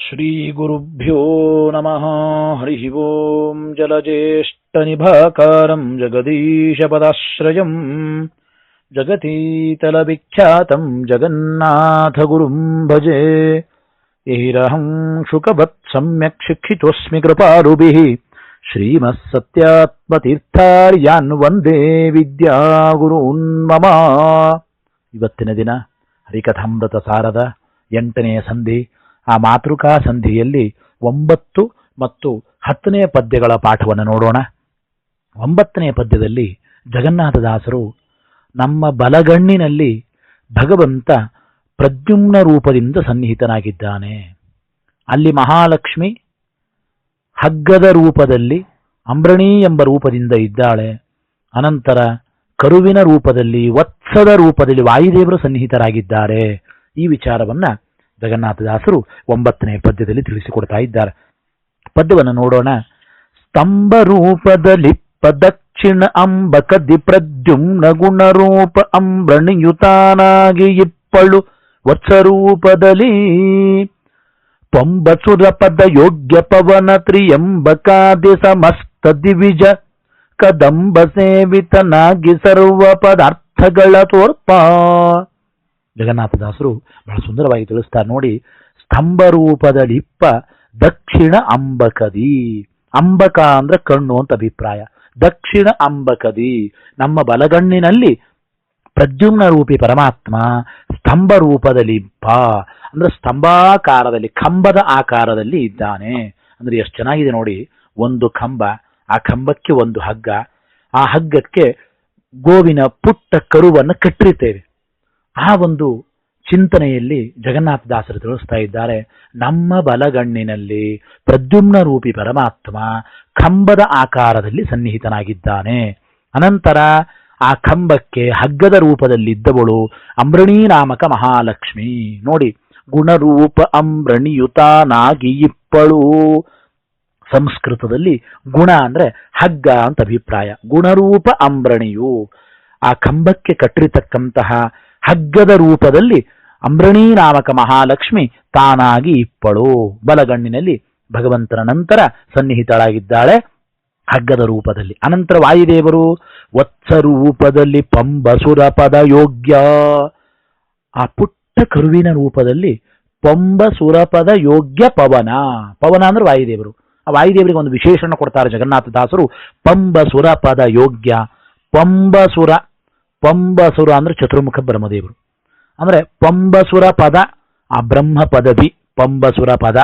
ಶ್ರೀಗುರುಭ್ಯೋ ನಮಃ. ಹರಿ ಓಂ. ಜಲಜ್ಯೇಷ್ಠನಿಭಾಕಾರಂ ಜಗದೀಶಪದಾಶ್ರಯಂ ಜಗತೀತಲವಿಖ್ಯಾತಂ ಜಗನ್ನಾಥಗುರುಂ ಭಜೆ. ಯೈರಹಂ ಶುಕವತ್ ಸಮ್ಯಕ್ ಶಿಕ್ಷಿತೋಸ್ಮಿ ಕೃಪಾರುಭಿಃ ಶ್ರೀಮತ್ಸತ್ಯಾತ್ಮತೀರ್ಥಾರ್ಯಾನ್ ವಂದೇ ವಿದ್ಯಾಗುರೂನ್ ಮಮ. ಇವತ್ತಿನ ದಿನ ಹರಿಕಥಾಮೃತ ಸಾರದ 8ನೇ ಸಂಧಿ. ಆ ಮಾತೃಕಾ ಸಂಧಿಯಲ್ಲಿ 9 ಮತ್ತು 10ನೇ ಪದ್ಯಗಳ ಪಾಠವನ್ನು ನೋಡೋಣ. 9ನೇ ಪದ್ಯದಲ್ಲಿ ಜಗನ್ನಾಥದಾಸರು ನಮ್ಮ ಬಲಗಣ್ಣಿನಲ್ಲಿ ಭಗವಂತ ಪ್ರದ್ಯುಮ್ನ ರೂಪದಿಂದ ಸನ್ನಿಹಿತನಾಗಿದ್ದಾನೆ. ಅಲ್ಲಿ ಮಹಾಲಕ್ಷ್ಮಿ ಹಗ್ಗದ ರೂಪದಲ್ಲಿ ಅಂಬ್ರಣಿ ಎಂಬ ರೂಪದಿಂದ ಇದ್ದಾಳೆ. ಅನಂತರ ಕರುವಿನ ರೂಪದಲ್ಲಿ ವತ್ಸದ ರೂಪದಲ್ಲಿ ವಾಯುದೇವರು ಸನ್ನಿಹಿತರಾಗಿದ್ದಾರೆ. ಈ ವಿಚಾರವನ್ನ ಜಗನ್ನಾಥದಾಸರು 9ನೇ ಪದ್ಯದಲ್ಲಿ ತಿಳಿಸಿಕೊಡ್ತಾ ಇದ್ದಾರೆ. ಪದ್ಯವನ್ನು ನೋಡೋಣ. ಸ್ತಂಭ ರೂಪದಲ್ಲಿ ದಕ್ಷಿಣ ಅಂಬಕದಿ ಪ್ರದ್ಯುಮ್ನ ಗುಣರೂಪ ಅಂಬ್ರಣಿಯುತಾನಾಗಿ ಇಪ್ಪಳು ವತ್ಸರೂಪದಲ್ಲಿ ಪೊಂಬಸುರ ಪದ ಯೋಗ್ಯ ಪವನ ತ್ರಿಯಂಬಕಾದಿ ಸಮಸ್ತ ದಿವಿಜ ಕದಂಬ ಸೇವಿತನಾಗಿ ಸರ್ವ ಪದಾರ್ಥಗಳ ತೋರ್ಪ. ಜಗನ್ನಾಥದಾಸರು ಬಹಳ ಸುಂದರವಾಗಿ ತಿಳಿಸ್ತಾರೆ ನೋಡಿ. ಸ್ತಂಭ ರೂಪದಲ್ಲಿಪ್ಪ ದಕ್ಷಿಣ ಅಂಬಕದಿ. ಅಂಬಕ ಅಂದ್ರೆ ಕಣ್ಣು ಅಂತ ಅಭಿಪ್ರಾಯ. ದಕ್ಷಿಣ ಅಂಬಕದಿ ನಮ್ಮ ಬಲಗಣ್ಣಿನಲ್ಲಿ ಪ್ರದ್ಯುಮ್ನ ರೂಪಿ ಪರಮಾತ್ಮ ಸ್ತಂಭ ರೂಪದಲ್ಲಿಪ್ಪ ಅಂದ್ರೆ ಸ್ತಂಭಾಕಾರದಲ್ಲಿ ಕಂಬದ ಆಕಾರದಲ್ಲಿ ಇದ್ದಾನೆ. ಅಂದ್ರೆ ಎಷ್ಟು ಚೆನ್ನಾಗಿದೆ ನೋಡಿ. ಒಂದು ಕಂಬ, ಆ ಕಂಬಕ್ಕೆ ಒಂದು ಹಗ್ಗ, ಆ ಹಗ್ಗಕ್ಕೆ ಗೋವಿನ ಪುಟ್ಟ ಕರುವನ್ನು ಕಟ್ಟಿರ್ತೇವೆ. ಆ ಒಂದು ಚಿಂತನೆಯಲ್ಲಿ ಜಗನ್ನಾಥದಾಸರು ತಿಳಿಸ್ತಾ ಇದ್ದಾರೆ. ನಮ್ಮ ಬಲಗಣ್ಣಿನಲ್ಲಿ ಪ್ರದ್ಯುಮ್ನ ರೂಪಿ ಪರಮಾತ್ಮ ಕಂಬದ ಆಕಾರದಲ್ಲಿ ಸನ್ನಿಹಿತನಾಗಿದ್ದಾನೆ. ಅನಂತರ ಆ ಕಂಬಕ್ಕೆ ಹಗ್ಗದ ರೂಪದಲ್ಲಿದ್ದವಳು ಅಂಬ್ರಣಿ ನಾಮಕ ಮಹಾಲಕ್ಷ್ಮಿ. ನೋಡಿ, ಗುಣರೂಪ ಅಂಬ್ರಣಿಯುತಾನಾಗಿ ಇಪ್ಪಳು. ಸಂಸ್ಕೃತದಲ್ಲಿ ಗುಣ ಅಂದ್ರೆ ಹಗ್ಗ ಅಂತ ಅಭಿಪ್ರಾಯ. ಗುಣರೂಪ ಅಂಬ್ರಣಿಯು ಆ ಕಂಬಕ್ಕೆ ಕಟ್ಟಿರತಕ್ಕಂತಹ ಹಗ್ಗದ ರೂಪದಲ್ಲಿ ಅಂಬ್ರಣಿ ನಾಮಕ ಮಹಾಲಕ್ಷ್ಮಿ ತಾನಾಗಿ ಇಪ್ಪಳು. ಬಲಗಣ್ಣಿನಲ್ಲಿ ಭಗವಂತನ ನಂತರ ಸನ್ನಿಹಿತಳಾಗಿದ್ದಾಳೆ ಹಗ್ಗದ ರೂಪದಲ್ಲಿ. ಅನಂತರ ವಾಯುದೇವರು ವತ್ಸರೂಪದಲ್ಲಿ ಪಂಬಸುರ ಪದ ಯೋಗ್ಯ. ಆ ಪುಟ್ಟ ಕರುವಿನ ರೂಪದಲ್ಲಿ ಪಂಬಸುರಪದ ಯೋಗ್ಯ ಪವನ. ಪವನ ಅಂದ್ರೆ ವಾಯುದೇವರು. ಆ ವಾಯುದೇವರಿಗೆ ಒಂದು ವಿಶೇಷಣ ಕೊಡ್ತಾರೆ ಜಗನ್ನಾಥದಾಸರು. ಪಂಬಸುರ ಪದ ಯೋಗ್ಯ. ಪಂಬಸುರ ಅಂದ್ರೆ ಚತುರ್ಮುಖ ಬ್ರಹ್ಮದೇವರು. ಅಂದ್ರೆ ಪಂಬಸುರ ಪದ ಆ ಬ್ರಹ್ಮ ಪದವಿ. ಪಂಬಸುರ ಪದ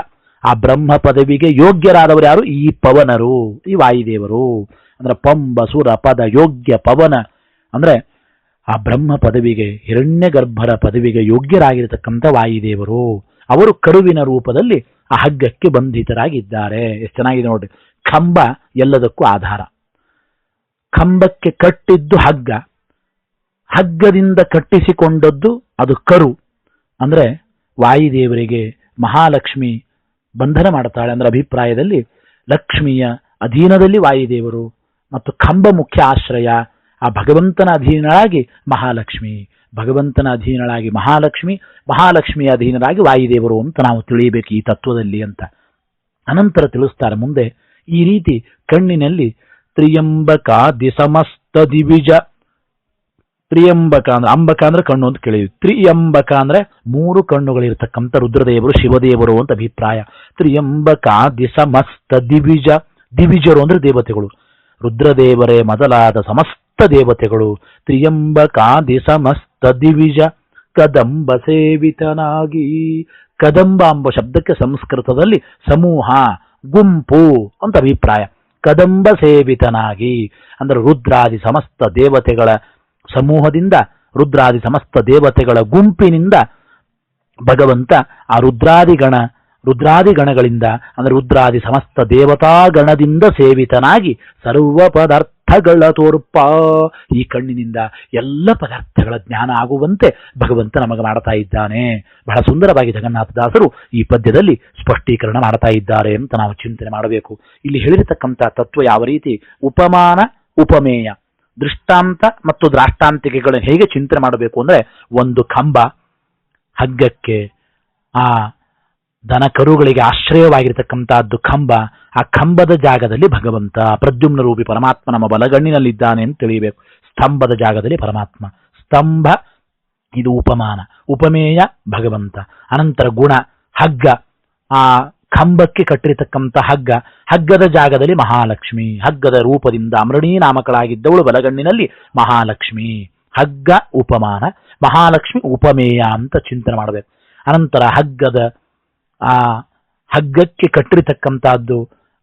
ಆ ಬ್ರಹ್ಮ ಪದವಿಗೆ ಯೋಗ್ಯರಾದವರು ಯಾರು? ಈ ಪವನರು, ಈ ವಾಯುದೇವರು. ಅಂದ್ರೆ ಪಂಬಸುರ ಪದ ಯೋಗ್ಯ ಪವನ ಅಂದ್ರೆ ಆ ಬ್ರಹ್ಮ ಪದವಿಗೆ, ಹಿರಣ್ಯ ಗರ್ಭರ ಪದವಿಗೆ ಯೋಗ್ಯರಾಗಿರತಕ್ಕಂಥ ವಾಯುದೇವರು. ಅವರು ಕರುವಿನ ರೂಪದಲ್ಲಿ ಆ ಹಗ್ಗಕ್ಕೆ ಬಂಧಿತರಾಗಿದ್ದಾರೆ. ಎಷ್ಟು ಚೆನ್ನಾಗಿದೆ ನೋಡಿ. ಕಂಬ ಎಲ್ಲದಕ್ಕೂ ಆಧಾರ. ಕಂಬಕ್ಕೆ ಕಟ್ಟಿದ್ದು ಹಗ್ಗ, ಹಗ್ಗದಿಂದ ಕಟ್ಟಿಸಿಕೊಂಡದ್ದು ಅದು ಕರು. ಅಂದ್ರೆ ವಾಯುದೇವರಿಗೆ ಮಹಾಲಕ್ಷ್ಮಿ ಬಂಧನ ಮಾಡ್ತಾಳೆ. ಅಂದ್ರೆ ಅಭಿಪ್ರಾಯದಲ್ಲಿ ಲಕ್ಷ್ಮಿಯ ಅಧೀನದಲ್ಲಿ ವಾಯುದೇವರು ಮತ್ತು ಕಂಬ ಮುಖ್ಯ ಆಶ್ರಯ. ಆ ಭಗವಂತನ ಅಧೀನರಾಗಿ ಮಹಾಲಕ್ಷ್ಮಿ, ಭಗವಂತನ ಅಧೀನರಾಗಿ ಮಹಾಲಕ್ಷ್ಮಿ, ಮಹಾಲಕ್ಷ್ಮಿಯ ಅಧೀನರಾಗಿ ವಾಯುದೇವರು ಅಂತ ನಾವು ತಿಳಿಯಬೇಕು ಈ ತತ್ವದಲ್ಲಿ ಅಂತ. ಅನಂತರ ತಿಳಿಸ್ತಾರೆ ಮುಂದೆ ಈ ರೀತಿ. ಕಣ್ಣಿನಲ್ಲಿ ತ್ರಿಯಂಬಕಾದಿ ಸಮಸ್ತ ದಿವಿಜ. ತ್ರಿಯಂಬಕ ಅಂದ್ರೆ ಅಂಬಕ ಅಂದ್ರೆ ಕಣ್ಣು ಅಂತ ಕೇಳಿದ್ವಿ. ತ್ರಿಯಂಬಕ ಅಂದ್ರೆ 3 ಕಣ್ಣುಗಳಿರ್ತಕ್ಕಂಥ ರುದ್ರದೇವರು, ಶಿವದೇವರು ಅಂತ ಅಭಿಪ್ರಾಯ. ತ್ರಿಯಂಬಕಾದಿ ಸಮಸ್ತ ದಿವಿಜ. ದಿವಿಜರು ಅಂದ್ರೆ ದೇವತೆಗಳು. ರುದ್ರದೇವರೇ ಮೊದಲಾದ ಸಮಸ್ತ ದೇವತೆಗಳು. ತ್ರಿಯಂಬಕಾದಿ ಸಮಸ್ತ ದಿವಿಜ ಕದಂಬ ಸೇವಿತನಾಗಿ. ಕದಂಬ ಎಂಬ ಶಬ್ದಕ್ಕೆ ಸಂಸ್ಕೃತದಲ್ಲಿ ಸಮೂಹ, ಗುಂಪು ಅಂತ ಅಭಿಪ್ರಾಯ. ಕದಂಬ ಸೇವಿತನಾಗಿ ಅಂದ್ರೆ ರುದ್ರಾದಿ ಸಮಸ್ತ ದೇವತೆಗಳ ಸಮೂಹದಿಂದ, ರುದ್ರಾದಿ ಸಮಸ್ತ ದೇವತೆಗಳ ಗುಂಪಿನಿಂದ ಭಗವಂತ ಆ ರುದ್ರಾದಿ ಗಣಗಳಿಂದ ಅಂದ್ರೆ ರುದ್ರಾದಿ ಸಮಸ್ತ ದೇವತಾಗಣದಿಂದ ಸೇವಿತನಾಗಿ ಸರ್ವ ಪದಾರ್ಥಗಳ ತೋರ್ಪ. ಈ ಕಣ್ಣಿನಿಂದ ಎಲ್ಲ ಪದಾರ್ಥಗಳ ಜ್ಞಾನ ಆಗುವಂತೆ ಭಗವಂತ ನಮಗೆ ಮಾಡ್ತಾ ಇದ್ದಾನೆ. ಬಹಳ ಸುಂದರವಾಗಿ ಜಗನ್ನಾಥದಾಸರು ಈ ಪದ್ಯದಲ್ಲಿ ಸ್ಪಷ್ಟೀಕರಣ ಮಾಡ್ತಾ ಇದ್ದಾರೆ ಅಂತ ನಾವು ಚಿಂತನೆ ಮಾಡಬೇಕು. ಇಲ್ಲಿ ಹೇಳಿರತಕ್ಕಂಥ ತತ್ವ ಯಾವ ರೀತಿ ಉಪಮಾನ, ಉಪಮೇಯ, ದೃಷ್ಟಾಂತ ಮತ್ತು ದ್ರಾಷ್ಟಾಂತಿಕೆಗಳನ್ನು ಹೇಗೆ ಚಿಂತನೆ ಮಾಡಬೇಕು ಅಂದ್ರೆ, ಒಂದು ಕಂಬ, ಹಗ್ಗಕ್ಕೆ ಆ ದನ ಕರುಗಳಿಗೆ ಆಶ್ರಯವಾಗಿರ್ತಕ್ಕಂಥದ್ದು ಕಂಬ. ಆ ಕಂಬದ ಜಾಗದಲ್ಲಿ ಭಗವಂತ ಪ್ರದ್ಯುಮ್ನ ರೂಪಿ ಪರಮಾತ್ಮ ನಮ್ಮ ಬಲಗಣ್ಣಿನಲ್ಲಿದ್ದಾನೆ ಅಂತ ತಿಳಿಯಬೇಕು. ಸ್ತಂಭದ ಜಾಗದಲ್ಲಿ ಪರಮಾತ್ಮ. ಸ್ತಂಭ ಇದು ಉಪಮಾನ, ಉಪಮೇಯ ಭಗವಂತ. ಅನಂತರ ಗುಣ ಹಗ್ಗ, ಆ ಕಂಬಕ್ಕೆ ಕಟ್ಟಿರತಕ್ಕಂಥ ಹಗ್ಗ, ಹಗ್ಗದ ಜಾಗದಲ್ಲಿ ಮಹಾಲಕ್ಷ್ಮಿ. ಹಗ್ಗದ ರೂಪದಿಂದ ಅಮೃಣೀ ನಾಮಕಳಾಗಿದ್ದವಳು ಬಲಗಣ್ಣಿನಲ್ಲಿ ಮಹಾಲಕ್ಷ್ಮಿ. ಹಗ್ಗ ಉಪಮಾನ, ಮಹಾಲಕ್ಷ್ಮಿ ಉಪಮೇಯ ಅಂತ ಚಿಂತನೆ ಮಾಡಬೇಕು. ಅನಂತರ ಹಗ್ಗದ ಆ ಹಗ್ಗಕ್ಕೆ ಕಟ್ಟಿರತಕ್ಕಂಥದ್ದು,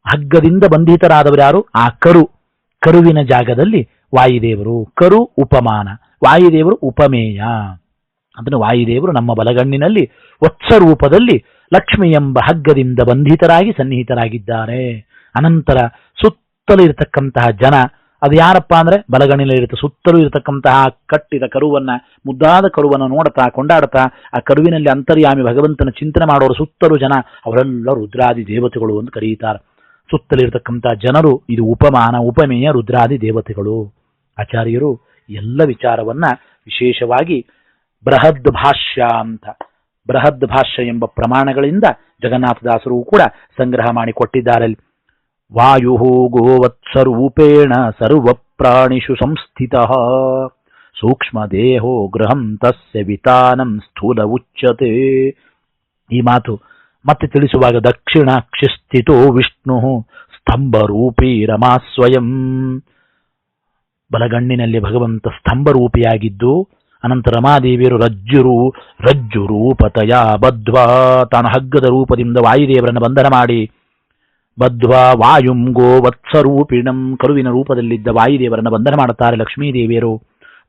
ಹಗ್ಗದಿಂದ ಬಂಧಿತರಾದವರು ಯಾರು? ಆ ಕರುವಿನ ಜಾಗದಲ್ಲಿ ವಾಯುದೇವರು. ಕರು ಉಪಮಾನ, ವಾಯುದೇವರು ಉಪಮೇಯ. ಅದನ್ನು ವಾಯುದೇವರು ನಮ್ಮ ಬಲಗಣ್ಣಿನಲ್ಲಿ ವತ್ಸ ರೂಪದಲ್ಲಿ ಲಕ್ಷ್ಮಿ ಎಂಬ ಹಗ್ಗದಿಂದ ಬಂಧಿತರಾಗಿ ಸನ್ನಿಹಿತರಾಗಿದ್ದಾರೆ. ಅನಂತರ ಸುತ್ತಲೂ ಇರತಕ್ಕಂತಹ ಜನ, ಅದು ಯಾರಪ್ಪ ಅಂದ್ರೆ ಬಲಗಣ್ಣಿನಲ್ಲಿರುತ್ತೆ. ಸುತ್ತಲೂ ಇರತಕ್ಕಂತಹ ಕಟ್ಟಿದ ಕರುವನ್ನ, ಮುದ್ದಾದ ಕರುವನ್ನು ನೋಡ್ತಾ ಕೊಂಡಾಡ್ತಾ ಆ ಕರುವಿನಲ್ಲಿ ಅಂತರ್ಯಾಮಿ ಭಗವಂತನ ಚಿಂತನೆ ಮಾಡೋರು ಸುತ್ತಲೂ ಜನ, ಅವರೆಲ್ಲ ರುದ್ರಾದಿ ದೇವತೆಗಳು ಅಂತ ಕರೆಯುತ್ತಾರೆ. ಸುತ್ತಲಿರತಕ್ಕಂತಹ ಜನರು, ಇದು ಉಪಮಾನ, ಉಪಮೇಯ ರುದ್ರಾದಿ ದೇವತೆಗಳು. ಆಚಾರ್ಯರು ಎಲ್ಲ ವಿಚಾರವನ್ನ ವಿಶೇಷವಾಗಿ ಬೃಹದ್ ಭಾಷ್ಯ ಅಂತ, ಬೃಹದ್ ಭಾಷ್ಯ ಎಂಬ ಪ್ರಮಾಣಗಳಿಂದ ಜಗನ್ನಾಥದಾಸರು ಕೂಡ ಸಂಗ್ರಹ ಮಾಡಿ ಕೊಟ್ಟಿದ್ದಾರೆ. ವಾಯು ಗೋವತ್ಸರೂಪೇಣ ಸರ್ವ ಪ್ರಾಣಿಷು ಸಂಸ್ಥಿತಃ ಸೂಕ್ಷ್ಮ ದೇಹೋ ಗೃಹಂ ತಸ್ಯ ವಿತಾನಂ ಸ್ಥೂಲ ಉಚ್ಯತೆ. ಈ ಮಾತು ಮತ್ತೆ ತಿಳಿಸುವಾಗ ದಕ್ಷಿಣಾಕ್ಷಿಸ್ಥಿತೋ ವಿಷ್ಣು ಸ್ತಂಭರೂಪಿ ರಮಾ ಸ್ವಯಂ. ಬಲಗಣ್ಣಿನಲ್ಲಿ ಭಗವಂತ ಸ್ತಂಭರೂಪಿಯಾಗಿದ್ದು, ಅನಂತರ ರಮಾದೇವಿಯರು ರಜ್ಜು ರೂಪತಯ ಬದ್ಧ್ವಾ, ತಾನು ಹಗ್ಗದ ರೂಪದಿಂದ ವಾಯುದೇವರನ್ನು ಬಂಧನ ಮಾಡಿ, ಬದ್ಧ್ವಾ ವಾಯುಂ ಗೋವತ್ಸರೂಪಿಣಂ, ಕರುವಿನ ರೂಪದಲ್ಲಿದ್ದ ವಾಯುದೇವರನ್ನು ಬಂಧನ ಮಾಡುತ್ತಾರೆ ಲಕ್ಷ್ಮೀದೇವಿಯರು.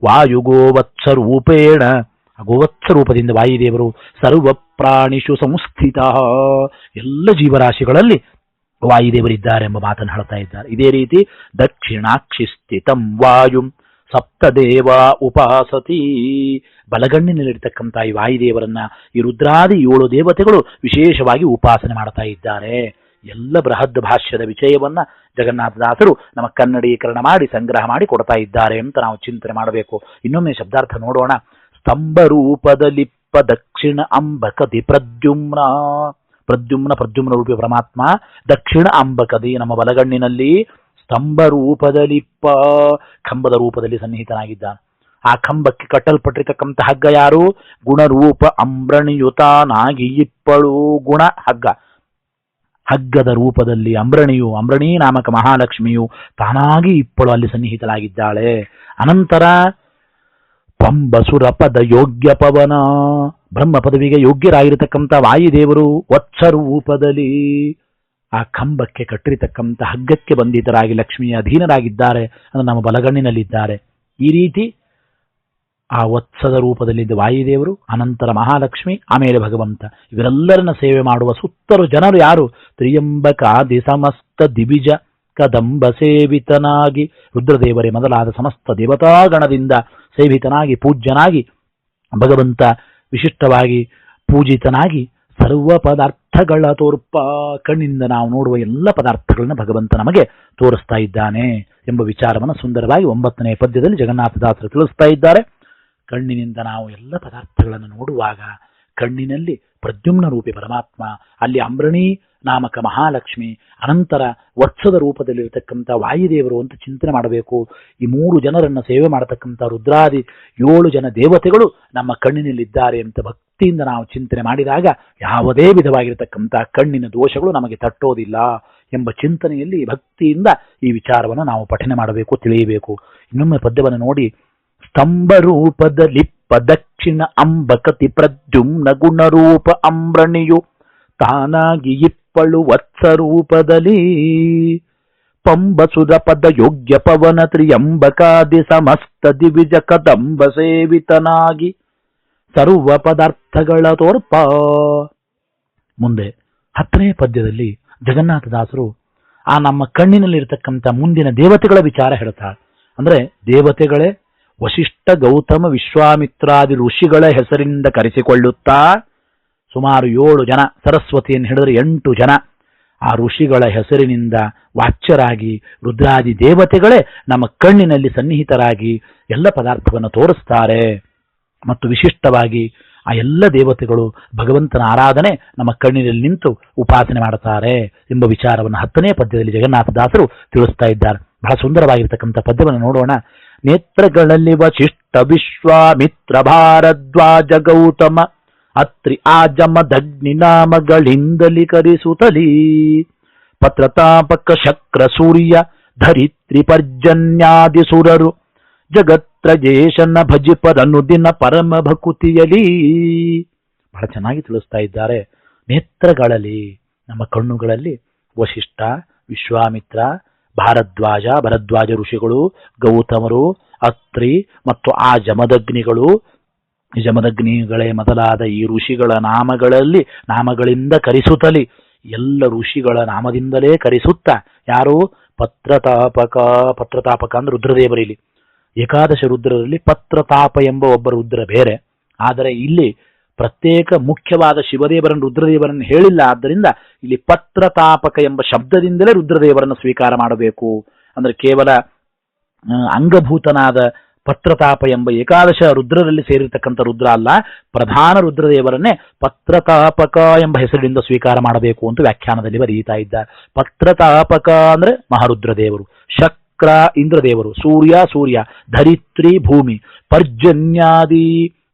ವಾಯು ಗೋವತ್ಸರೂಪೇಣ, ಗೋವತ್ಸ ರೂಪದಿಂದ ವಾಯುದೇವರು ಸರ್ವ ಪ್ರಾಣಿಷು ಸಂಸ್ಥಿತ, ಎಲ್ಲ ಜೀವರಾಶಿಗಳಲ್ಲಿ ವಾಯುದೇವರಿದ್ದಾರೆ ಎಂಬ ಮಾತನ್ನು ಹೇಳ್ತಾ ಇದ್ದಾರೆ. ಇದೇ ರೀತಿ ದಕ್ಷಿಣಾಕ್ಷಿ ಸ್ಥಿತಂ ವಾಯುಂ ಸಪ್ತದೇವ ಉಪಾಸತಿ, ಬಲಗಣ್ಣಿನಲ್ಲಿರ್ತಕ್ಕಂಥ ಈ ವಾಯುದೇವರನ್ನ ಈ ರುದ್ರಾದಿ 7 ದೇವತೆಗಳು ವಿಶೇಷವಾಗಿ ಉಪಾಸನೆ ಮಾಡ್ತಾ ಇದ್ದಾರೆ. ಎಲ್ಲ ಬೃಹದ್ ಭಾಷ್ಯದ ವಿಷಯವನ್ನ ಜಗನ್ನಾಥದಾಸರು ನಮ್ಮ ಕನ್ನಡೀಕರಣ ಮಾಡಿ ಸಂಗ್ರಹ ಮಾಡಿ ಕೊಡ್ತಾ ಇದ್ದಾರೆ ಅಂತ ನಾವು ಚಿಂತನೆ ಮಾಡಬೇಕು. ಇನ್ನೊಮ್ಮೆ ಶಬ್ದಾರ್ಥ ನೋಡೋಣ. ಸ್ತಂಭ ರೂಪದಲಿಪ್ಪ ದಕ್ಷಿಣ ಅಂಬಕದಿ ಪ್ರದ್ಯುಮ್ನ, ಪ್ರದ್ಯುಮ್ನ ರೂಪಿ ಪರಮಾತ್ಮ ದಕ್ಷಿಣ ಅಂಬಕದಿ ನಮ್ಮ ಬಲಗಣ್ಣಿನಲ್ಲಿ ಸ್ತಂಭ ರೂಪದಲಿಪ್ಪ, ಕಂಬದ ರೂಪದಲ್ಲಿ ಸನ್ನಿಹಿತನಾಗಿದ್ದಾನೆ. ಆ ಕಂಬಕ್ಕೆ ಕಟ್ಟಲ್ಪಟ್ಟಿರ್ತಕ್ಕಂಥ ಹಗ್ಗ ಯಾರು? ಗುಣರೂಪ ಅಂಬ್ರಣಿಯುತಾನಾಗಿ ಇಪ್ಪಳು. ಗುಣ ಹಗ್ಗ, ಹಗ್ಗದ ರೂಪದಲ್ಲಿ ಅಂಬ್ರಣಿಯು, ಅಂಬ್ರಣೀ ನಾಮಕ ಮಹಾಲಕ್ಷ್ಮಿಯು ತಾನಾಗಿ ಇಪ್ಪಳು ಅಲ್ಲಿ ಸನ್ನಿಹಿತಳಾಗಿದ್ದಾಳೆ. ಅನಂತರ ಪಂಬಸುರ ಪದ ಯೋಗ್ಯ ಪವನ, ಬ್ರಹ್ಮ ಪದವಿಗೆ ಯೋಗ್ಯರಾಗಿರತಕ್ಕಂಥ ವಾಯುದೇವರು ವತ್ಸ ರೂಪದಲ್ಲಿ ಆ ಕಂಬಕ್ಕೆ ಕಟ್ಟಿರತಕ್ಕಂಥ ಹಗ್ಗಕ್ಕೆ ಬಂಧಿತರಾಗಿ ಲಕ್ಷ್ಮಿಯ ಅಧೀನರಾಗಿದ್ದಾರೆ, ಅಂದರೆ ನಮ್ಮ ಬಲಗಣ್ಣಿನಲ್ಲಿದ್ದಾರೆ. ಈ ರೀತಿ ಆ ವತ್ಸದ ರೂಪದಲ್ಲಿದ್ದ ವಾಯುದೇವರು, ಅನಂತರ ಮಹಾಲಕ್ಷ್ಮಿ, ಆಮೇಲೆ ಭಗವಂತ, ಇವರೆಲ್ಲರನ್ನ ಸೇವೆ ಮಾಡುವ ಸುತ್ತಲೂ ಜನರು ಯಾರು? ತ್ರಿಯಂಬಕಾದಿ ಸಮಸ್ತ ದಿವಿಜ ಕದಂಬ ಸೇವಿತನಾಗಿ, ರುದ್ರದೇವರೇ ಮೊದಲಾದ ಸಮಸ್ತ ದೇವತಾಗಣದಿಂದ ಸೇವಿತನಾಗಿ ಪೂಜ್ಯನಾಗಿ ಭಗವಂತ ವಿಶಿಷ್ಟವಾಗಿ ಪೂಜಿತನಾಗಿ ಸರ್ವ ಪದಾರ್ಥಗಳ ತೋರ್ಪ, ಕಣ್ಣಿನಿಂದ ನಾವು ನೋಡುವ ಎಲ್ಲ ಪದಾರ್ಥಗಳನ್ನ ಭಗವಂತ ನಮಗೆ ತೋರಿಸ್ತಾ ಇದ್ದಾನೆ ಎಂಬ ವಿಚಾರವನ್ನು ಸುಂದರವಾಗಿ 9ನೇ ಪದ್ಯದಲ್ಲಿ ಜಗನ್ನಾಥದಾಸರು ತಿಳಿಸ್ತಾ ಇದ್ದಾರೆ. ಕಣ್ಣಿನಿಂದ ನಾವು ಎಲ್ಲ ಪದಾರ್ಥಗಳನ್ನು ನೋಡುವಾಗ ಕಣ್ಣಿನಲ್ಲಿ ಪ್ರದ್ಯುಮ್ನ ರೂಪಿ ಪರಮಾತ್ಮ, ಅಲ್ಲಿ ಅಂಬ್ರಣೀ ನಾಮಕ ಮಹಾಲಕ್ಷ್ಮಿ, ಅನಂತರ ವತ್ಸದ ರೂಪದಲ್ಲಿರತಕ್ಕಂಥ ವಾಯುದೇವರು ಅಂತ ಚಿಂತನೆ ಮಾಡಬೇಕು. ಈ 3 ಜನರನ್ನ ಸೇವೆ ಮಾಡತಕ್ಕಂಥ ರುದ್ರಾದಿ 7 ಜನ ದೇವತೆಗಳು ನಮ್ಮ ಕಣ್ಣಿನಲ್ಲಿದ್ದಾರೆ ಅಂತ ಭಕ್ತಿಯಿಂದ ನಾವು ಚಿಂತನೆ ಮಾಡಿದಾಗ ಯಾವುದೇ ವಿಧವಾಗಿರತಕ್ಕಂಥ ಕಣ್ಣಿನ ದೋಷಗಳು ನಮಗೆ ತಟ್ಟೋದಿಲ್ಲ ಎಂಬ ಚಿಂತನೆಯಲ್ಲಿ ಭಕ್ತಿಯಿಂದ ಈ ವಿಚಾರವನ್ನು ನಾವು ಪಠನೆ ಮಾಡಬೇಕು, ತಿಳಿಯಬೇಕು. ಇನ್ನೊಮ್ಮೆ ಪದ್ಯವನ್ನು ನೋಡಿ. ಸ್ತಂಭ ರೂಪದ ಲಿಪ್ಪ ದಕ್ಷಿಣ ಅಂಬಕತಿ ಪ್ರದ್ಯುಮ್ನ ಗುಣರೂಪ ಅಂಬ್ರಣಿಯು ತಾನಾಗಿ ಇಪ್ಪಳು ವತ್ಸ ರೂಪದಲ್ಲಿ, ಪಂಬಸುರ ಪದ ಯೋಗ್ಯ ಪವನ ತ್ರಿಯಂಬಕಾದಿ ಸಮಸ್ತ ದಿವಿಜ ಕದಂಬ ಸೇವಿತನಾಗಿ ಸರ್ವ ಪದಾರ್ಥಗಳ ತೋರ್ಪ. ಮುಂದೆ 10ನೇ ಪದ್ಯದಲ್ಲಿ ಜಗನ್ನಾಥದಾಸರು ಆ ನಮ್ಮ ಕಣ್ಣಿನಲ್ಲಿರ್ತಕ್ಕಂಥ ಮುಂದಿನ ದೇವತೆಗಳ ವಿಚಾರ ಹೇಳ್ತಾರೆ. ಅಂದ್ರೆ ದೇವತೆಗಳೇ ವಶಿಷ್ಠ ಗೌತಮ ವಿಶ್ವಾಮಿತ್ರಾದಿ ಋಷಿಗಳ ಹೆಸರಿಂದ ಕರೆಸಿಕೊಳ್ಳುತ್ತಾ ಸುಮಾರು 7 ಜನ, ಸರಸ್ವತಿಯನ್ನು ಹಿಡಿದರೆ 8 ಜನ ಆ ಋಷಿಗಳ ಹೆಸರಿನಿಂದ ವಾಚ್ಯರಾಗಿ ರುದ್ರಾದಿ ದೇವತೆಗಳೇ ನಮ್ಮ ಕಣ್ಣಿನಲ್ಲಿ ಸನ್ನಿಹಿತರಾಗಿ ಎಲ್ಲ ಪದಾರ್ಥವನ್ನು ತೋರಿಸ್ತಾರೆ. ಮತ್ತು ವಿಶಿಷ್ಟವಾಗಿ ಆ ಎಲ್ಲ ದೇವತೆಗಳು ಭಗವಂತನ ಆರಾಧನೆ ನಮ್ಮ ಕಣ್ಣಿನಲ್ಲಿ ನಿಂತು ಉಪಾಸನೆ ಮಾಡುತ್ತಾರೆ ಎಂಬ ವಿಚಾರವನ್ನು 10ನೇ ಪದ್ಯದಲ್ಲಿ ಜಗನ್ನಾಥದಾಸರು ತಿಳಿಸ್ತಾ ಇದ್ದಾರೆ. ಬಹಳ ಸುಂದರವಾಗಿರ್ತಕ್ಕಂಥ ಪದ್ಯವನ್ನು ನೋಡೋಣ. ನೇತ್ರಗಳಲ್ಲಿ ವಶಿಷ್ಠ ವಿಶ್ವಾಮಿತ್ರ ಭಾರದ್ವಾಜ ಗೌತಮ ಅತ್ರಿ ಆಜಮದಗ್ನಿ ನಾಮಗಳಿಂದಲಿ ಕರಿಸುತ್ತಲೀ ಪತ್ರತಾಪಕ ಶಕ್ರ ಸೂರ್ಯ ಧರಿತ್ರಿ ಪರ್ಜನ್ಯಾದಿ ಸುರರು ಜಗತ್ರಜೇಶನ ಭಜಿಪರನು ದಿನ ಪರಮ ಭಕುತಿಯಲಿ. ಬಹಳ ಚೆನ್ನಾಗಿ ತಿಳಿಸ್ತಾ ಇದ್ದಾರೆ. ನೇತ್ರಗಳಲ್ಲಿ, ನಮ್ಮ ಕಣ್ಣುಗಳಲ್ಲಿ ವಶಿಷ್ಠ, ವಿಶ್ವಾಮಿತ್ರ, ಭರದ್ವಾಜ ಋಷಿಗಳು, ಗೌತಮರು, ಅತ್ರಿ ಮತ್ತು ಆ ಜಮದಗ್ನಿಗಳೇ ಮೊದಲಾದ ಈ ಋಷಿಗಳ ನಾಮಗಳಿಂದ ಕರೆಸುತ್ತಲಿ, ಎಲ್ಲ ಋಷಿಗಳ ನಾಮದಿಂದಲೇ ಕರೆಸುತ್ತಾ ಯಾರು? ಪತ್ರತಾಪಕ ಅಂದ್ರೆ ರುದ್ರದೇವರಲ್ಲಿ. ಏಕಾದಶ ರುದ್ರರಲ್ಲಿ ಪತ್ರತಾಪ ಎಂಬ ಒಬ್ಬ ರುದ್ರ ಬೇರೆ. ಆದರೆ ಇಲ್ಲಿ ಪ್ರತ್ಯೇಕ ಮುಖ್ಯವಾದ ಶಿವದೇವರನ್ನು ರುದ್ರದೇವರನ್ನು ಹೇಳಿಲ್ಲ. ಆದ್ದರಿಂದ ಇಲ್ಲಿ ಪತ್ರತಾಪಕ ಎಂಬ ಶಬ್ದದಿಂದಲೇ ರುದ್ರದೇವರನ್ನು ಸ್ವೀಕಾರ ಮಾಡಬೇಕು. ಅಂದ್ರೆ ಕೇವಲ ಅಂಗಭೂತನಾದ ಪತ್ರತಾಪ ಎಂಬ ಏಕಾದಶ ರುದ್ರರಲ್ಲಿ ಸೇರಿರ್ತಕ್ಕಂಥ ರುದ್ರ ಅಲ್ಲ, ಪ್ರಧಾನ ರುದ್ರದೇವರನ್ನೇ ಪತ್ರತಾಪಕ ಎಂಬ ಹೆಸರಿನಿಂದ ಸ್ವೀಕಾರ ಮಾಡಬೇಕು ಅಂತ ವ್ಯಾಖ್ಯಾನದಲ್ಲಿ ಬರೀತಾ ಇದ್ದಾರೆ. ಪತ್ರತಾಪಕ ಅಂದ್ರೆ ಮಹಾರುದ್ರದೇವರು, ಶಕ್ರ ಇಂದ್ರದೇವರು, ಸೂರ್ಯ ಧರಿತ್ರಿ ಭೂಮಿ,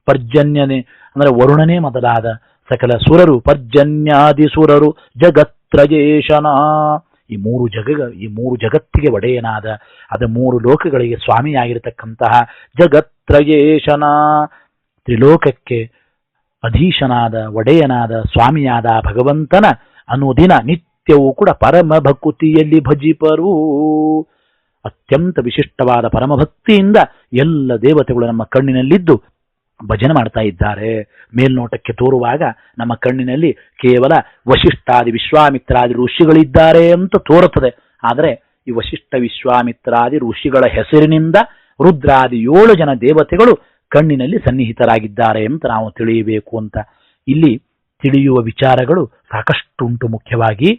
ಪರ್ಜನ್ಯನೇ ಅಂದ್ರೆ ವರುಣನೇ ಮೊದಲಾದ ಸಕಲ ಸುರರು, ಪರ್ಜನ್ಯಾದಿ ಸುರರು, ಜಗತ್ರಜೇಶನ ಈ ಮೂರು ಜಗತ್ತಿಗೆ ಒಡೆಯನಾದ, ಅದ 3 ಲೋಕಗಳಿಗೆ ಸ್ವಾಮಿಯಾಗಿರತಕ್ಕಂತಹ ಜಗತ್ರಜೇಶನ, ತ್ರಿಲೋಕಕ್ಕೆ ಅಧೀಶನಾದ, ಒಡೆಯನಾದ, ಸ್ವಾಮಿಯಾದ ಭಗವಂತನ ಅನುದಿನ ನಿತ್ಯವೂ ಕೂಡ ಪರಮ ಭಕುತಿಯಲ್ಲಿ ಭಜಿಪರು. ಅತ್ಯಂತ ವಿಶಿಷ್ಟವಾದ ಪರಮಭಕ್ತಿಯಿಂದ ಎಲ್ಲ ದೇವತೆಗಳು ನಮ್ಮ ಕಣ್ಣಿನಲ್ಲಿದ್ದು ಭಜನೆ ಮಾಡ್ತಾ ಇದ್ದಾರೆ. ಮೇಲ್ನೋಟಕ್ಕೆ ತೋರುವಾಗ ನಮ್ಮ ಕಣ್ಣಿನಲ್ಲಿ ಕೇವಲ ವಶಿಷ್ಠಾದಿ ವಿಶ್ವಾಮಿತ್ರಾದಿ ಋಷಿಗಳಿದ್ದಾರೆ ಅಂತ ತೋರುತ್ತದೆ. ಆದರೆ ಈ ವಶಿಷ್ಠ ವಿಶ್ವಾಮಿತ್ರಾದಿ ಋಷಿಗಳ ಹೆಸರಿನಿಂದ ರುದ್ರಾದಿ 7 ಜನ ದೇವತೆಗಳು ಕಣ್ಣಿನಲ್ಲಿ ಸನ್ನಿಹಿತರಾಗಿದ್ದಾರೆ ಅಂತ ನಾವು ತಿಳಿಯಬೇಕು ಅಂತ. ಇಲ್ಲಿ ತಿಳಿಯುವ ವಿಚಾರಗಳು ಸಾಕಷ್ಟುಂಟು. ಮುಖ್ಯವಾಗಿ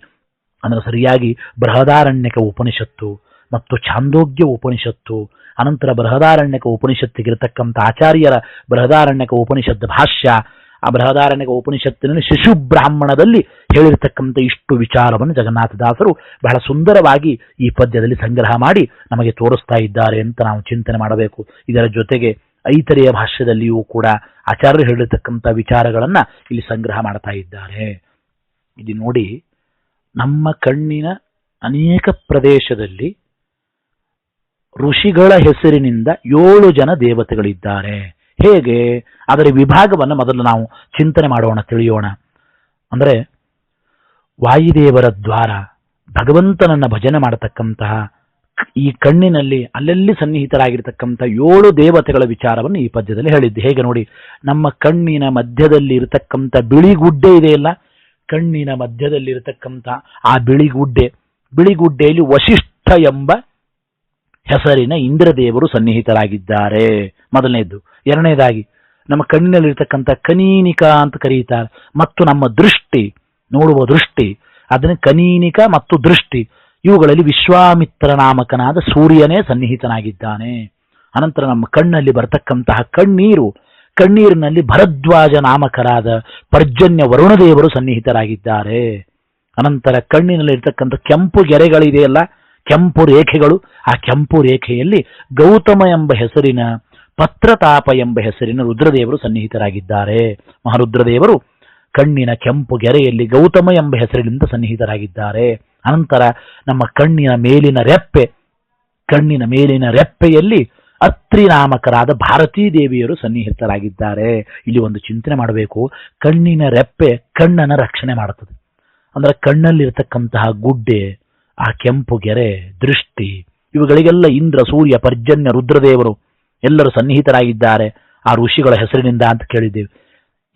ಅಂದರೆ ಸರಿಯಾಗಿ ಬೃಹದಾರಣ್ಯಕ ಉಪನಿಷತ್ತು ಮತ್ತು ಛಾಂದೋಗ್ಯ ಉಪನಿಷತ್ತು, ಅನಂತರ ಬೃಹದಾರಣ್ಯಕ ಉಪನಿಷತ್ತಿಗಿರತಕ್ಕಂಥ ಆಚಾರ್ಯರ ಬೃಹದಾರಣ್ಯಕ ಉಪನಿಷತ್ ಭಾಷ್ಯ, ಆ ಬೃಹದಾರಣ್ಯಕ ಉಪನಿಷತ್ತಿನಲ್ಲಿ ಶಿಶು ಬ್ರಾಹ್ಮಣದಲ್ಲಿ ಹೇಳಿರತಕ್ಕಂಥ ಇಷ್ಟು ವಿಚಾರವನ್ನು ಜಗನ್ನಾಥದಾಸರು ಬಹಳ ಸುಂದರವಾಗಿ ಈ ಪದ್ಯದಲ್ಲಿ ಸಂಗ್ರಹ ಮಾಡಿ ನಮಗೆ ತೋರಿಸ್ತಾ ಇದ್ದಾರೆ ಅಂತ ನಾವು ಚಿಂತನೆ ಮಾಡಬೇಕು. ಇದರ ಜೊತೆಗೆ ಐತರೆಯ ಭಾಷ್ಯದಲ್ಲಿಯೂ ಕೂಡ ಆಚಾರ್ಯರು ಹೇಳಿರ್ತಕ್ಕಂಥ ವಿಚಾರಗಳನ್ನ ಇಲ್ಲಿ ಸಂಗ್ರಹ ಮಾಡ್ತಾ ಇದ್ದಾರೆ. ಇಲ್ಲಿ ನೋಡಿ, ನಮ್ಮ ಕಣ್ಣಿನ ಅನೇಕ ಪ್ರದೇಶದಲ್ಲಿ ಋಷಿಗಳ ಹೆಸರಿನಿಂದ 7 ಜನ ದೇವತೆಗಳಿದ್ದಾರೆ. ಹೇಗೆ? ಅದರ ವಿಭಾಗವನ್ನು ಮೊದಲು ನಾವು ಚಿಂತನೆ ಮಾಡೋಣ, ತಿಳಿಯೋಣ. ಅಂದರೆ ವಾಯುದೇವರ ದ್ವಾರ ಭಗವಂತನನ್ನ ಭಜನೆ ಮಾಡತಕ್ಕಂತಹ ಈ ಕಣ್ಣಿನಲ್ಲಿ ಅಲ್ಲೆಲ್ಲಿ ಸನ್ನಿಹಿತರಾಗಿರ್ತಕ್ಕಂಥ 7 ದೇವತೆಗಳ ವಿಚಾರವನ್ನು ಈ ಪದ್ಯದಲ್ಲಿ ಹೇಳಿದ್ದು. ಹೇಗೆ ನೋಡಿ, ನಮ್ಮ ಕಣ್ಣಿನ ಮಧ್ಯದಲ್ಲಿ ಇರತಕ್ಕಂಥ ಬಿಳಿಗುಡ್ಡೆ ಇದೆಯಲ್ಲ, ಕಣ್ಣಿನ ಮಧ್ಯದಲ್ಲಿ ಇರತಕ್ಕಂಥ ಆ ಬಿಳಿಗುಡ್ಡೆಯಲ್ಲಿ ವಶಿಷ್ಠ ಎಂಬ ಹೆಸರಿನ ಇಂದ್ರದೇವರು ಸನ್ನಿಹಿತರಾಗಿದ್ದಾರೆ, ಮೊದಲನೇದ್ದು. ಎರಡನೇದಾಗಿ ನಮ್ಮ ಕಣ್ಣಿನಲ್ಲಿರ್ತಕ್ಕಂಥ ಕನೀನಿಕ ಅಂತ ಕರೀತಾರೆ. ಮತ್ತು ನಮ್ಮ ದೃಷ್ಟಿ, ನೋಡುವ ದೃಷ್ಟಿ, ಅದನ್ನು ಕನೀನಿಕ ಮತ್ತು ದೃಷ್ಟಿ, ಇವುಗಳಲ್ಲಿ ವಿಶ್ವಾಮಿತ್ರ ನಾಮಕನಾದ ಸೂರ್ಯನೇ ಸನ್ನಿಹಿತನಾಗಿದ್ದಾನೆ. ಅನಂತರ ನಮ್ಮ ಕಣ್ಣಲ್ಲಿ ಬರತಕ್ಕಂತಹ ಕಣ್ಣೀರಿನಲ್ಲಿ ಭರದ್ವಾಜ ನಾಮಕರಾದ ಪರ್ಜನ್ಯ ವರುಣದೇವರು ಸನ್ನಿಹಿತರಾಗಿದ್ದಾರೆ. ಅನಂತರ ಕಣ್ಣಿನಲ್ಲಿ ಇರ್ತಕ್ಕಂಥ ಕೆಂಪು ಗೆರೆಗಳಿದೆಯಲ್ಲ, ಕೆಂಪು ರೇಖೆಗಳು, ಆ ಕೆಂಪು ರೇಖೆಯಲ್ಲಿ ಗೌತಮ ಎಂಬ ಹೆಸರಿನ, ಪತ್ರತಾಪ ಎಂಬ ಹೆಸರಿನ ರುದ್ರದೇವರು ಸನ್ನಿಹಿತರಾಗಿದ್ದಾರೆ. ಮಹಾರುದ್ರದೇವರು ಕಣ್ಣಿನ ಕೆಂಪು ಗೆರೆಯಲ್ಲಿ ಗೌತಮ ಎಂಬ ಹೆಸರಿನಿಂದ ಸನ್ನಿಹಿತರಾಗಿದ್ದಾರೆ. ಅನಂತರ ನಮ್ಮ ಕಣ್ಣಿನ ಮೇಲಿನ ರೆಪ್ಪೆಯಲ್ಲಿ ಅತ್ರಿ ನಾಮಕರಾದ ಭಾರತೀ ದೇವಿಯರು ಸನ್ನಿಹಿತರಾಗಿದ್ದಾರೆ. ಇಲ್ಲಿ ಒಂದು ಚಿಂತನೆ ಮಾಡಬೇಕು. ಕಣ್ಣಿನ ರೆಪ್ಪೆ ಕಣ್ಣನ್ನು ರಕ್ಷಣೆ ಮಾಡುತ್ತದೆ. ಅಂದ್ರೆ ಕಣ್ಣಲ್ಲಿರ್ತಕ್ಕಂತಹ ಗುಡ್ಡೆ, ಆ ಕೆಂಪು ಗೆರೆ, ದೃಷ್ಟಿ, ಇವುಗಳಿಗೆಲ್ಲ ಇಂದ್ರ, ಸೂರ್ಯ, ಪರ್ಜನ್ಯ, ರುದ್ರದೇವರು ಎಲ್ಲರೂ ಸನ್ನಿಹಿತರಾಗಿದ್ದಾರೆ ಆ ಋಷಿಗಳ ಹೆಸರಿನಿಂದ ಅಂತ ಕೇಳಿದ್ದೇವೆ.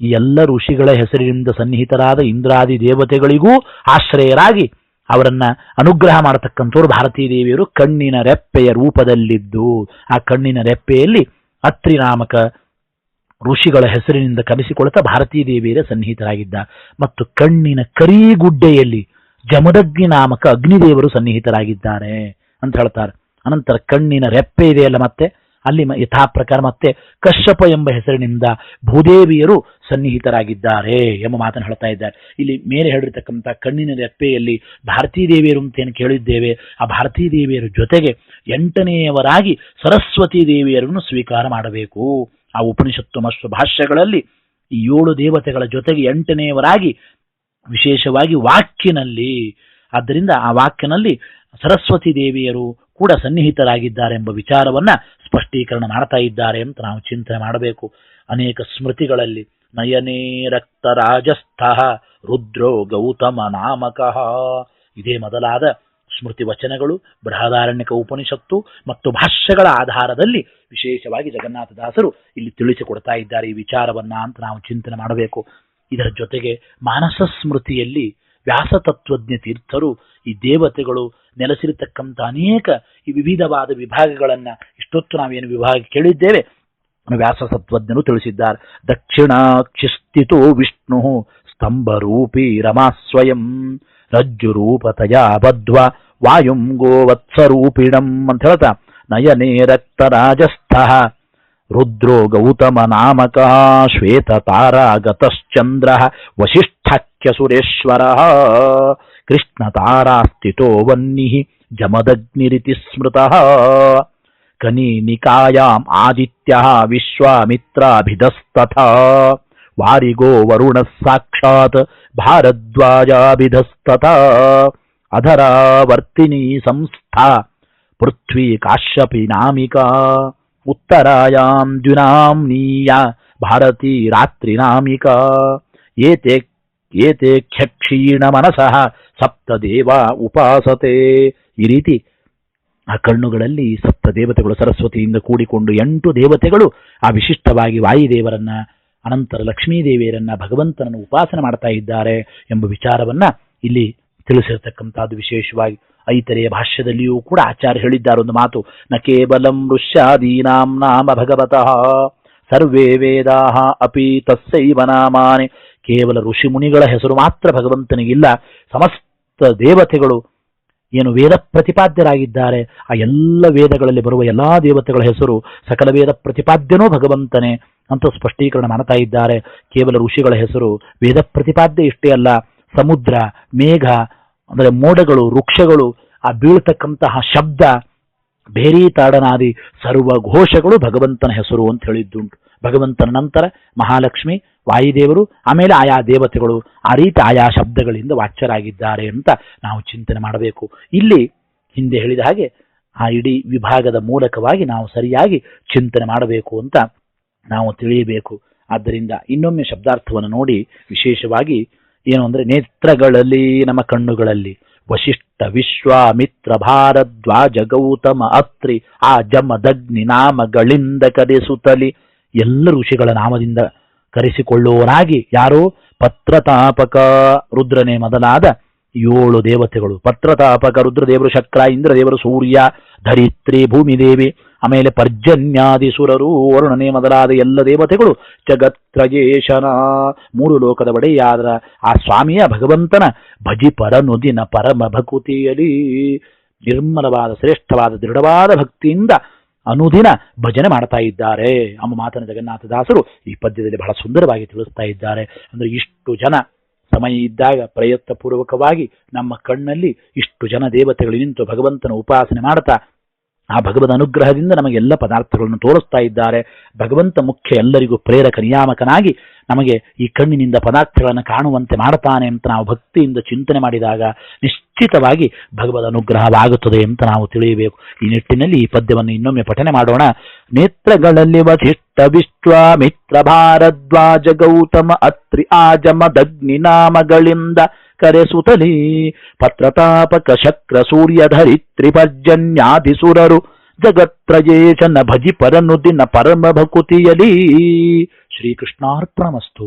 ಈ ಎಲ್ಲ ಋಷಿಗಳ ಹೆಸರಿನಿಂದ ಸನ್ನಿಹಿತರಾದ ಇಂದ್ರಾದಿ ದೇವತೆಗಳಿಗೂ ಆಶ್ರಯರಾಗಿ ಅವರನ್ನ ಅನುಗ್ರಹ ಮಾಡತಕ್ಕಂಥವ್ರು ಭಾರತೀ ದೇವಿಯರು ಕಣ್ಣಿನ ರೆಪ್ಪೆಯ ರೂಪದಲ್ಲಿದ್ದು, ಆ ಕಣ್ಣಿನ ರೆಪ್ಪೆಯಲ್ಲಿ ಅತ್ರಿ ನಾಮಕ ಋಷಿಗಳ ಹೆಸರಿನಿಂದ ಕರೆಸಿಕೊಳ್ಳುತ್ತಾ ಭಾರತೀ ದೇವಿಯರೇ ಸನ್ನಿಹಿತರಾಗಿದ್ದ. ಮತ್ತು ಕಣ್ಣಿನ ಕರೀಗುಡ್ಡೆಯಲ್ಲಿ ಜಮದಗ್ನಿ ನಾಮಕ ಅಗ್ನಿದೇವರು ಸನ್ನಿಹಿತರಾಗಿದ್ದಾರೆ ಅಂತ ಹೇಳ್ತಾರೆ. ಅನಂತರ ಕಣ್ಣಿನ ರೆಪ್ಪೆ ಇದೆಯಲ್ಲ, ಮತ್ತೆ ಅಲ್ಲಿ ಯಥಾ ಪ್ರಕಾರ ಮತ್ತೆ ಕಶ್ಯಪ ಎಂಬ ಹೆಸರಿನಿಂದ ಭೂದೇವಿಯರು ಸನ್ನಿಹಿತರಾಗಿದ್ದಾರೆ ಎಂಬ ಮಾತನ್ನು ಹೇಳ್ತಾ ಇದ್ದಾರೆ. ಇಲ್ಲಿ ಮೇಲೆ ಹೇಳಿರ್ತಕ್ಕಂಥ ಕಣ್ಣಿನ ರೆಪ್ಪೆಯಲ್ಲಿ ಭಾರತೀ ದೇವಿಯರು ಅಂತ ಏನು ಕೇಳಿದ್ದೇವೆ, ಆ ಭಾರತೀ ದೇವಿಯರ ಜೊತೆಗೆ 8ನೇಯವರಾಗಿ ಸರಸ್ವತೀ ದೇವಿಯರನ್ನು ಸ್ವೀಕಾರ ಮಾಡಬೇಕು. ಆ ಉಪನಿಷತ್ತು ಮತ್ತು ಭಾಷ್ಯಗಳಲ್ಲಿ ಈ 7 ದೇವತೆಗಳ ಜೊತೆಗೆ 8ನೇಯವರಾಗಿ ವಿಶೇಷವಾಗಿ ವಾಕ್ಯನಲ್ಲಿ, ಆದ್ದರಿಂದ ಆ ವಾಕ್ಯನಲ್ಲಿ ಸರಸ್ವತಿ ದೇವಿಯರು ಕೂಡ ಸನ್ನಿಹಿತರಾಗಿದ್ದಾರೆ ಎಂಬ ವಿಚಾರವನ್ನ ಸ್ಪಷ್ಟೀಕರಣ ಮಾಡ್ತಾ ಇದ್ದಾರೆ ಅಂತ ನಾವು ಚಿಂತನೆ ಮಾಡಬೇಕು. ಅನೇಕ ಸ್ಮೃತಿಗಳಲ್ಲಿ ನಯನೇ ರಕ್ತರಾಜಸ್ಥ ರುದ್ರೋ ಗೌತಮ ನಾಮಕಃ ಇದೇ ಮೊದಲಾದ ಸ್ಮೃತಿ ವಚನಗಳು ಬೃಹದಾರಣ್ಯಕ ಉಪನಿಷತ್ತು ಮತ್ತು ಭಾಷ್ಯಗಳ ಆಧಾರದಲ್ಲಿ ವಿಶೇಷವಾಗಿ ಜಗನ್ನಾಥದಾಸರು ಇಲ್ಲಿ ತಿಳಿಸಿಕೊಡ್ತಾ ಇದ್ದಾರೆ ಈ ವಿಚಾರವನ್ನ ಅಂತ ನಾವು ಚಿಂತನೆ ಮಾಡಬೇಕು. ಇದರ ಜೊತೆಗೆ ಮಾನಸ ಸ್ಮೃತಿಯಲ್ಲಿ ವ್ಯಾಸತತ್ವಜ್ಞ ತೀರ್ಥರು ಈ ದೇವತೆಗಳು ನೆಲೆಸಿರತಕ್ಕಂಥ ಅನೇಕ ಈ ವಿವಿಧವಾದ ವಿಭಾಗಗಳನ್ನ ಇಷ್ಟೊತ್ತು ನಾವೇನು ವಿಭಾಗ ಕೇಳಿದ್ದೇವೆ ವ್ಯಾಸತತ್ವಜ್ಞರು ತಿಳಿಸಿದ್ದಾರೆ. ದಕ್ಷಿಣಾಕ್ಷಿಸ್ಥಿತೋ ವಿಷ್ಣು ಸ್ತಂಭರೂಪಿ ರಮಾ ಸ್ವಯಂ ರಜ್ಜುರೂಪತಯಾ ಬದ್ಧ್ವ ವಾಯುಂ ಗೋವತ್ಸರೂಪಿಣಂ ಅಂತ ಹೇಳ್ತಾ ನಯನೇ ರಕ್ತರಾಜಸ್ಥ ರುದ್ರೋ ಗೌತಮ ನಾಮಕ ಶ್ವೇತ ತಾರಾಗತಶ್ಚಂದ್ರ ವಸಿಷ್ಠಾಖ್ಯ ಸುರೇಶ್ವರ ಕೃಷ್ಣ ತಾರಾಸ್ಥಿತೋ ವನ್ನಿ ಜಮದಗ್ನಿರಿತಿ ಸ್ಮೃತಃ ಕನೀನಿಕಾಯಾಂ ಆದಿತ್ಯ ವಿಶ್ವಾಮಿತ್ರಾಭಿಧಸ್ತಥಾ ವಾರಿಗೋ ವರುಣ ಸಾಕ್ಷಾತ್ ಭಾರದ್ವಾಜಾಭಿಧಸ್ತಥಾ ಅಧರಾವರ್ತಿನಿ ಸಂಸ್ಥಾ ಪೃಥ್ವಿ ಕಾಶ್ಯಪಿ ನಾಮಿಕಾ ಉತ್ತರಾಯಾಂ ದ್ವಿನಾಮ್ನೀಯ ಭಾರತೀ ರಾತ್ರಿನಾಮಿಕಾ ಏತೆ ಕ್ಷೀಣ ಮನಸಃ ಸಪ್ತದೇವ ಉಪಾಸತೆ. ಈ ರೀತಿ ಆ ಕಣ್ಣುಗಳಲ್ಲಿ ಸಪ್ತ ದೇವತೆಗಳು ಸರಸ್ವತಿಯಿಂದ ಕೂಡಿಕೊಂಡು 8 ದೇವತೆಗಳು ಆ ವಿಶಿಷ್ಟವಾಗಿ ವಾಯುದೇವರನ್ನ ಅನಂತರ ಲಕ್ಷ್ಮೀದೇವಿಯರನ್ನ ಭಗವಂತನನ್ನು ಉಪಾಸನೆ ಮಾಡ್ತಾ ಇದ್ದಾರೆ ಎಂಬ ವಿಚಾರವನ್ನ ಇಲ್ಲಿ ತಿಳಿಸಿರ್ತಕ್ಕಂಥದ್ದು. ವಿಶೇಷವಾಗಿ ಐತರೆಯ ಭಾಷ್ಯದಲ್ಲಿಯೂ ಕೂಡ ಆಚಾರ್ಯ ಹೇಳಿದ್ದಾರೆ ಒಂದು ಮಾತು, ನ ಕೇವಲಂ ಋಷ್ಯಾದೀನಾಂ ನಾಮ ಭಗವತಃ ಸರ್ವೇ ವೇದಾಃ ಅಪಿ ತಸ್ಸೈವ ನಾಮಾನಿ. ಕೇವಲ ಋಷಿ ಮುನಿಗಳ ಹೆಸರು ಮಾತ್ರ ಭಗವಂತನಿಗಿಲ್ಲ, ಸಮಸ್ತ ದೇವತೆಗಳು ಏನು ವೇದ ಪ್ರತಿಪಾದ್ಯರಾಗಿದ್ದಾರೆ ಆ ಎಲ್ಲ ವೇದಗಳಲ್ಲಿ ಬರುವ ಎಲ್ಲಾ ದೇವತೆಗಳ ಹೆಸರು ಸಕಲ ವೇದ ಪ್ರತಿಪಾದ್ಯನೂ ಭಗವಂತನೇ ಅಂತ ಸ್ಪಷ್ಟೀಕರಣ ಮಾಡ್ತಾ ಇದ್ದಾರೆ. ಕೇವಲ ಋಷಿಗಳ ಹೆಸರು ವೇದ ಪ್ರತಿಪಾದ್ಯ ಇಷ್ಟೇ ಅಲ್ಲ, ಸಮುದ್ರ, ಮೇಘ ಅಂದರೆ ಮೋಡಗಳು, ವೃಕ್ಷಗಳು, ಆ ಬೀಳ್ತಕ್ಕಂತಹ ಶಬ್ದ, ಬೇರೆ ತಾಡನಾದಿ ಸರ್ವ ಘೋಷಗಳು ಭಗವಂತನ ಹೆಸರು ಅಂತ ಹೇಳಿದ್ದುಂಟು. ಭಗವಂತನ ನಂತರ ಮಹಾಲಕ್ಷ್ಮಿ, ವಾಯುದೇವರು, ಆಮೇಲೆ ಆಯಾ ದೇವತೆಗಳು ಆ ರೀತಿ ಆಯಾ ಶಬ್ದಗಳಿಂದ ವಾಚ್ಯರಾಗಿದ್ದಾರೆ ಅಂತ ನಾವು ಚಿಂತನೆ ಮಾಡಬೇಕು. ಇಲ್ಲಿ ಹಿಂದೆ ಹೇಳಿದ ಹಾಗೆ ಆ ಇಡೀ ವಿಭಾಗದ ಮೂಲಕವಾಗಿ ನಾವು ಸರಿಯಾಗಿ ಚಿಂತನೆ ಮಾಡಬೇಕು ಅಂತ ನಾವು ತಿಳಿಯಬೇಕು. ಆದ್ದರಿಂದ ಇನ್ನೊಮ್ಮೆ ಶಬ್ದಾರ್ಥವನ್ನು ನೋಡಿ ವಿಶೇಷವಾಗಿ ಏನು ಅಂದರೆ ನೇತ್ರಗಳಲ್ಲಿ ನಮ್ಮ ಕಣ್ಣುಗಳಲ್ಲಿ ವಶಿಷ್ಠ ವಿಶ್ವಾಮಿತ್ರ ಭಾರದ್ವಾಜ ಗೌತಮ ಅತ್ರಿ ಆ ಜಮದಗ್ನಿ ನಾಮಗಳಿಂದ ಕರೆಸುತ್ತಲಿ ಎಲ್ಲ ಋಷಿಗಳ ನಾಮದಿಂದ ಕರೆಸಿಕೊಳ್ಳುವವನಾಗಿ ಯಾರೋ ಪತ್ರತಾಪಕ ರುದ್ರನೇ ಮೊದಲಾದ 7 ದೇವತೆಗಳು. ಪತ್ರತಾಪಕ ರುದ್ರದೇವರು ಶಕ್ರ, ಇಂದ್ರದೇವರು ಸೂರ್ಯ, ಧರಿತ್ರಿ ಭೂಮಿದೇವಿ, ಆಮೇಲೆ ಪರ್ಜನ್ಯಾದಿ ಸುರರು, ವರುಣನೇ ಮೊದಲಾದ ಎಲ್ಲ ದೇವತೆಗಳು, ಜಗತ್ರಜೇಶನ 3 ಲೋಕದ ಒಡೆಯಾದ ಆ ಸ್ವಾಮಿಯ ಭಗವಂತನ ಭಜಿ ಪರನುದಿನ ಪರಮ ಭಕುತಿಯಲ್ಲಿ ನಿರ್ಮಲವಾದ ಶ್ರೇಷ್ಠವಾದ ದೃಢವಾದ ಭಕ್ತಿಯಿಂದ ಅನುದಿನ ಭಜನೆ ಮಾಡ್ತಾ ಇದ್ದಾರೆ ಎಂಬ ಮಾತನ್ನು ಜಗನ್ನಾಥದಾಸರು ಈ ಪದ್ಯದಲ್ಲಿ ಬಹಳ ಸುಂದರವಾಗಿ ತಿಳಿಸ್ತಾ ಇದ್ದಾರೆ. ಅಂದ್ರೆ ಇಷ್ಟು ಜನ ಸಮಯ ಇದ್ದಾಗ ಪ್ರಯತ್ನ ಪೂರ್ವಕವಾಗಿ ನಮ್ಮ ಕಣ್ಣಲ್ಲಿ ಇಷ್ಟು ಜನ ದೇವತೆಗಳು ನಿಂತು ಭಗವಂತನ ಉಪಾಸನೆ ಮಾಡ್ತಾ ಆ ಭಗವದ್ ಅನುಗ್ರಹದಿಂದ ನಮಗೆ ಎಲ್ಲ ಪದಾರ್ಥಗಳನ್ನು ತೋರಿಸ್ತಾ ಇದ್ದಾರೆ. ಭಗವಂತ ಮುಖ್ಯ ಎಲ್ಲರಿಗೂ ಪ್ರೇರಕ ನಿಯಾಮಕನಾಗಿ ನಮಗೆ ಈ ಕಣ್ಣಿನಿಂದ ಪದಾರ್ಥಗಳನ್ನು ಕಾಣುವಂತೆ ಮಾಡ್ತಾನೆ ಅಂತ ನಾವು ಭಕ್ತಿಯಿಂದ ಚಿಂತನೆ ಮಾಡಿದಾಗ ನಿಶ್ಚಿತವಾಗಿ ಭಗವದ್ ಅನುಗ್ರಹವಾಗುತ್ತದೆ ಅಂತ ನಾವು ತಿಳಿಯಬೇಕು. ಈ ನಿಟ್ಟಿನಲ್ಲಿ ಈ ಪದ್ಯವನ್ನು ಇನ್ನೊಮ್ಮೆ ಪಠನೆ ಮಾಡೋಣ. ನೇತ್ರಗಳಲ್ಲಿ ವಸಿಷ್ಠ ವಿಶ್ವಾಮಿತ್ರ ಭಾರದ್ವಾಜ ಗೌತಮ ಅತ್ರಿ ಆಜಮದಗ್ನಿ ನಾಮಗಳಿಂದ ಕರೆಸುತ್ತಲೀ ಪತ್ರತಾಪಕ ಶಕ್ರ ಸೂರ್ಯ ಧರಿತ್ರಿ ಪರ್ಜನ್ಯಾದಿಸುರರು ಜಗತ್ರಯೇಶನ ಭಜಿ ಪರನುದಿನ ಪರಮ ಭಕುತಿಯಲಿ. ಶ್ರೀಕೃಷ್ಣಾರ್ಪಣಮಸ್ತು.